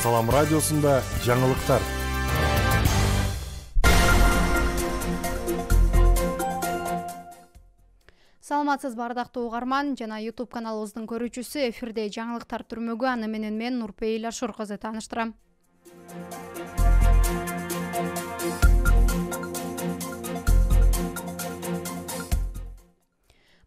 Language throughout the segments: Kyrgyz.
Салам радиосунда жаңылыктар. Саламатсыз бардактуу угарман жана YouTube каналыбыздын көрүүчүсү. Эфирде жаңылыктар түрмөгү, аны менен мен Нурпейил Ашур кызы тааныштырам.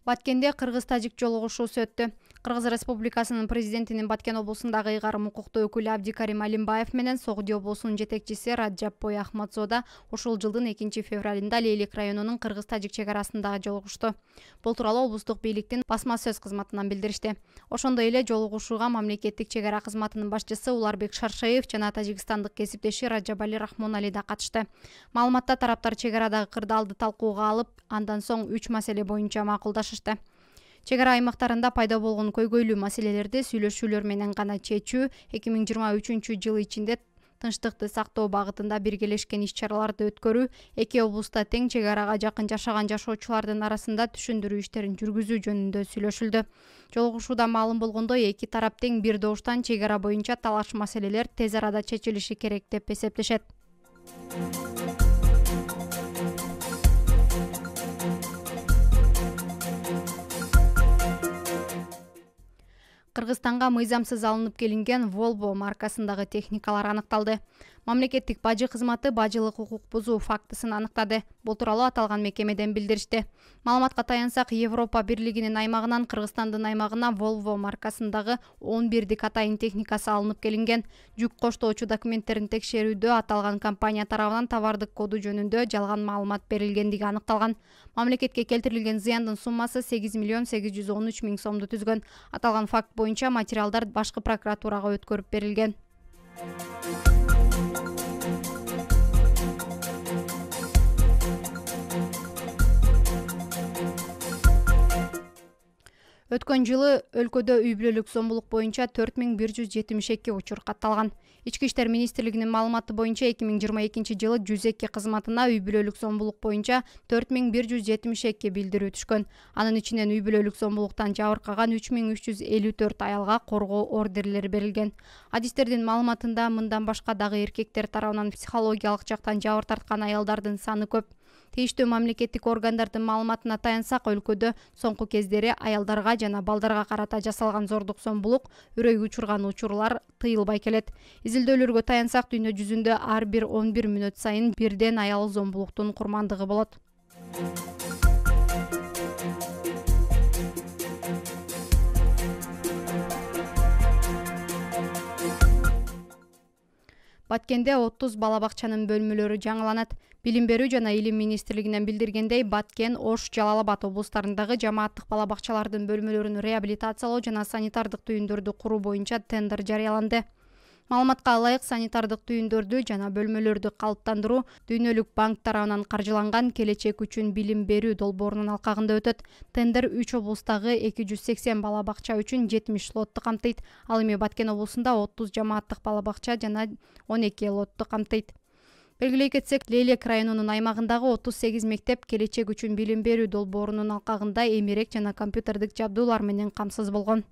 Баткенде кыргыз-тажик жолугушуусу өттү. Кыргыз Республикасынын президентинин Баткен облусундагы ыйгарым укуктуу өкүлү Абдикарим Алимбаев менен Согуди облусунун жетекчиси Раджапбой Ахмадзода ушул жылдын 2-февралында Лейлик районунун кыргыз-тажик чек арасында жолугушту. Бул тууралуу облустук бийликтин басма сөз кызматынан билдиришти. Ошондой эле жолугушууга мамлекеттик чек ара кызматынын башчысы Уларбек Шаршаев жана тажикстандык кесиптеши Раджабали Рахмонали да катышты. Маалыматта тараптар чек арадагы кырдаалды талкууга алып, андан соң 3 маселе боюнча макулдашышты. Чек ара аймактарында пайда болгон көйгөйлүү маселелерди сүйлөшүүлөр менен гана чечүү, 2023 жыл ичинде тынчтыкты сактоо багытында биргелешкен иш-чараларды өткөрүү, эки облуста тең чек арага жакын жашаган жашоочулардын арасында түшүндүрүү иштерин жүргүзүү жөнүндө сүйлөшүлдү. Жолугушууда маалым болгондой, эки тарап тең бир добуштан чек ара боюнча талаш маселелер тез арада чечилиши керек деп эсептешет. Кыргызстанга мыйзамсыз алынып келинген Volvo маркасындагы техникалар аныкталды. Мамлекеттик бажы кызматы бажылык укук бузуу фактысын аныктады. Бул тууралуу аталган мекемеден билдиришти. Маалыматка таянсак, Европа Бирлигинин аймагынан Кыргызстандын аймагына Volvo маркасындагы 11 атайын техникасы алынып келинген. Жүк коштоочу документтерин текшерүүдө аталган компания тарабынан товардык коду жөнүндө жалган маалымат берилгендиги аныкталган. Мамлекетке келтирилген зыяндын суммасы 8.813.000 сомду түзгөн. Аталган факт боюнча материалдар башкы прокуратурага өткөрүп берилген. Өткөн жылы өлкөдө үй бүлөлүк зомбулук боюнча 4172 учур катталган. Ички иштер министрлигинин маалыматы боюнча 2022 жылы 102 кызматына үй бүлөлүк зомбулук боюнча 4172 билдирүү түшкөн. Анын ичинен үй бүлөлүк зомбулуктан жабыркаган 3354 аялга коргоо ордерлери берилген. Адистердин маалыматында мындан башка дагы эркектер тарабынан психологиялык жактан жабыр тарткан аялдардын саны көп. Тийиштүү мамлекеттик органдардын маалыматына таянсак, өлкөдө соңку кездери аялдарга жана балдарга карата жасалган зордук зомбулук, үрөй учурган учурлар тыйылбай келет. Изилдөөлөргө таянсак, дүйнө жүзүндө ар бир 11 мүнөт сайын бирден аял зомбулуктун курмандыгы болот. Баткенде 30 бала бакчанын бөлмөлөрү жаңыланат. Билим берүү жана илим министрлигинен билдиргендей, Баткен, Ош, Жалал Абад облустарындагы жамааттык бала бакчалардын бөлмөлөрүн реабилитациялоо жана санитардык түйүндөрдү куруу боюнча тендер жарыяланды. Маалыматка ылайык, санитардык түйүндөрдү жана бөлмөлөрдү калыптандыруу Дүйнөлүк банк тарабынан каржыланган келечек үчүн билим берүү долбоорунун алкагында өтөт. Тендер 3 облустагы 280 бала бакча үчүн 70 лотту камтыйт. Ал эми Баткен облусунда 30 жамааттык бала бакча жана 12 лотту камтыйт. Белгилей кетсек, Лейлик районунун аймагындагы 38 мектеп келечек үчүн билим берүү долбоорунун алкагында эмерек жана компьютердик жабдуулар менен камсыз болгон.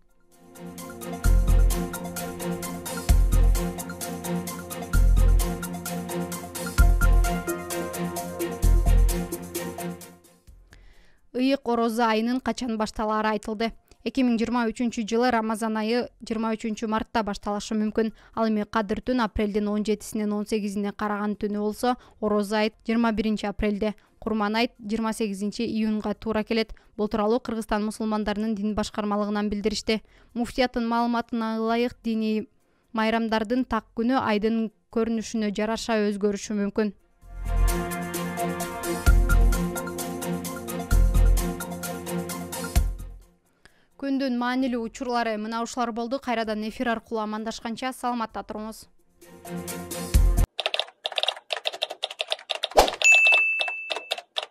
Ыйык орозо айынын качан башталаары айтылды. 2023 жылы Рамазан айы 23 мартта башталышы мүмкүн. Ал эми кадыр түн апрелдин 17-синен 18-ине караган түнү болсо, орозо айт 21 апрелде, курман айт 28 июнга туура келет. Бул тууралуу Кыргызстан мусулмандарынын дин башкармалыгынан билдиришти. Муфтияттын маалыматына ылайык, диний майрамдардын так күнү айдын көрүнүшүнө жараша өзгөрүшү мүмкүн. Күндүн маанилүү учурлары мына ушулар болду. Кайрадан эфир аркылуу амандашканча саламатта туруңуз.